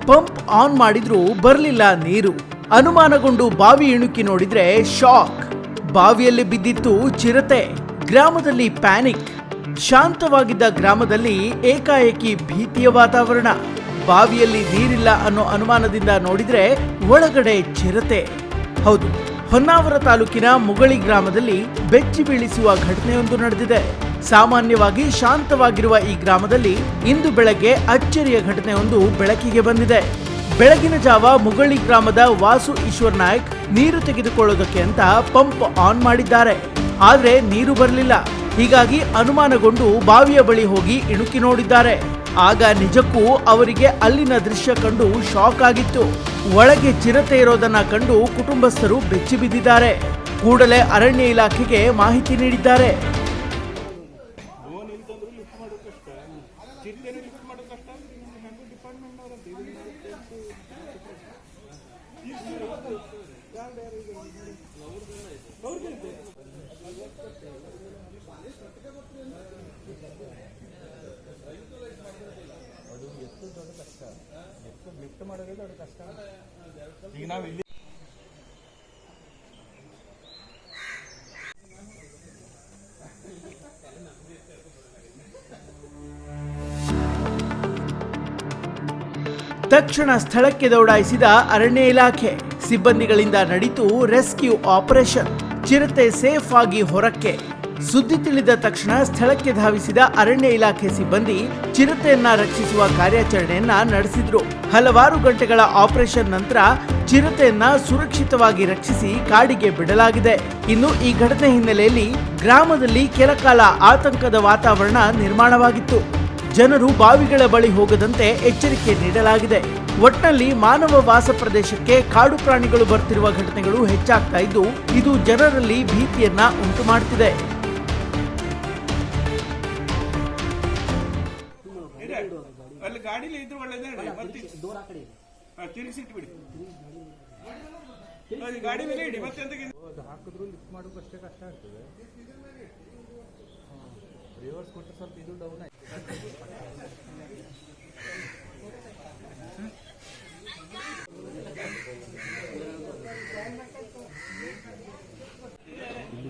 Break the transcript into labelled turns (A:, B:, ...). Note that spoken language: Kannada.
A: ಪಂಪ್ ಆನ್ ಮಾಡಿದ್ರೂ ಬರ್ಲಿಲ್ಲ ನೀರು. ಅನುಮಾನಗೊಂಡು ಬಾವಿ ಇಣುಕಿ ನೋಡಿದ್ರೆ ಶಾಕ್. ಬಾವಿಯಲ್ಲಿ ಬಿದ್ದಿತ್ತು ಚಿರತೆ. ಗ್ರಾಮದಲ್ಲಿ ಪ್ಯಾನಿಕ್. ಶಾಂತವಾಗಿದ್ದ ಗ್ರಾಮದಲ್ಲಿ ಏಕಾಏಕಿ ಭೀತಿಯ ವಾತಾವರಣ. ಬಾವಿಯಲ್ಲಿ ನೀರಿಲ್ಲ ಅನ್ನೋ ಅನುಮಾನದಿಂದ ನೋಡಿದ್ರೆ ಒಳಗಡೆ ಚಿರತೆ. ಹೌದು, ಹೊನ್ನಾವರ ತಾಲೂಕಿನ ಮುಗಳಿ ಗ್ರಾಮದಲ್ಲಿ ಬೆಚ್ಚಿ ಬೀಳಿಸುವ ಘಟನೆಯೊಂದು ನಡೆದಿದೆ. ಸಾಮಾನ್ಯವಾಗಿ ಶಾಂತವಾಗಿರುವ ಈ ಗ್ರಾಮದಲ್ಲಿ ಇಂದು ಬೆಳಗ್ಗೆ ಅಚ್ಚರಿಯ ಘಟನೆಯೊಂದು ಬೆಳಕಿಗೆ ಬಂದಿದೆ. ಬೆಳಗಿನ ಜಾವ ಮುಗಳಿ ಗ್ರಾಮದ ವಾಸು ಈಶ್ವರ್ ನಾಯಕ್ ನೀರು ತೆಗೆದುಕೊಳ್ಳೋದಕ್ಕೆ ಅಂತ ಪಂಪ್ ಆನ್ ಮಾಡಿದ್ದಾರೆ. ಆದ್ರೆ ನೀರು ಬರಲಿಲ್ಲ. ಹೀಗಾಗಿ ಅನುಮಾನಗೊಂಡು ಬಾವಿಯ ಬಳಿ ಹೋಗಿ ಇಣುಕಿ ನೋಡಿದ್ದಾರೆ. ಆಗ ನಿಜಕ್ಕೂ ಅವರಿಗೆ ಅಲ್ಲಿನ ದೃಶ್ಯ ಕಂಡು ಶಾಕ್ ಆಗಿತ್ತು. ಒಳಗೆ ಚಿರತೆ ಇರೋದನ್ನ ಕಂಡು ಕುಟುಂಬಸ್ಥರು ಬೆಚ್ಚಿ ಬಿದ್ದಿದ್ದಾರೆ. ಕೂಡಲೇ ಅರಣ್ಯ ಇಲಾಖೆಗೆ ಮಾಹಿತಿ ನೀಡಿದ್ದಾರೆ.
B: ಈಗ ನಾವು ಇಲ್ಲಿ
A: ತಕ್ಷಣ ಸ್ಥಳಕ್ಕೆ ದೌಡಾಯಿಸಿದ ಅರಣ್ಯ ಇಲಾಖೆ ಸಿಬ್ಬಂದಿಗಳಿಂದ ನಡೆಯಿತು ರೆಸ್ಕ್ಯೂ ಆಪರೇಷನ್. ಚಿರತೆ ಸೇಫ್ ಆಗಿ ಹೊರಕ್ಕೆ. ಸುದ್ದಿ ತಿಳಿದ ತಕ್ಷಣ ಸ್ಥಳಕ್ಕೆ ಧಾವಿಸಿದ ಅರಣ್ಯ ಇಲಾಖೆ ಸಿಬ್ಬಂದಿ ಚಿರತೆಯನ್ನ ರಕ್ಷಿಸುವ ಕಾರ್ಯಾಚರಣೆಯನ್ನ ನಡೆಸಿದ್ರು. ಹಲವಾರು ಗಂಟೆಗಳ ಆಪರೇಷನ್ ನಂತರ ಚಿರತೆಯನ್ನ ಸುರಕ್ಷಿತವಾಗಿ ರಕ್ಷಿಸಿ ಕಾಡಿಗೆ ಬಿಡಲಾಗಿದೆ. ಇನ್ನು ಈ ಘಟನೆ ಹಿನ್ನೆಲೆಯಲ್ಲಿ ಗ್ರಾಮದಲ್ಲಿ ಕೆಲಕಾಲ ಆತಂಕದ ವಾತಾವರಣ ನಿರ್ಮಾಣವಾಗಿತ್ತು. ಜನರು ಬಾವಿಗಳ ಬಳಿ ಹೋಗದಂತೆ ಎಚ್ಚರಿಕೆ ನೀಡಲಾಗಿದೆ. ಒಟ್ನಲ್ಲಿ ಮಾನವ ವಾಸ ಪ್ರದೇಶಕ್ಕೆ ಕಾಡು ಪ್ರಾಣಿಗಳು ಬರ್ತಿರುವ ಘಟನೆಗಳು ಹೆಚ್ಚಾಗ್ತಾ ಇದ್ದು, ಇದು ಜನರಲ್ಲಿ ಭೀತಿಯನ್ನ ಉಂಟು ಮಾಡುತ್ತಿದೆ.
B: ಅಲ್ಲಿ ಗಾಡಿಲಿ ಇದ್ರು ಒಳ್ಳೆದೇ ತಿರುಗಿಸಿಟ್ಟು ಬಿಡಿ. ಗಾಡಿ ಮೇಲೆ ಇಡಿ ಮತ್ತೆ ಹಾಕಿದ್ರು ಲಿಫ್ಟ್ ಮಾಡೋದು ಅಷ್ಟೇ ಕಷ್ಟ ಆಗ್ತದೆ. ರಿವರ್ಸ್ ಕೊಟ್ಟರೆ ಸ್ವಲ್ಪ ಇದು ಡೌನ್ ಆಯ್ತು. ಇಲ್ಲಿ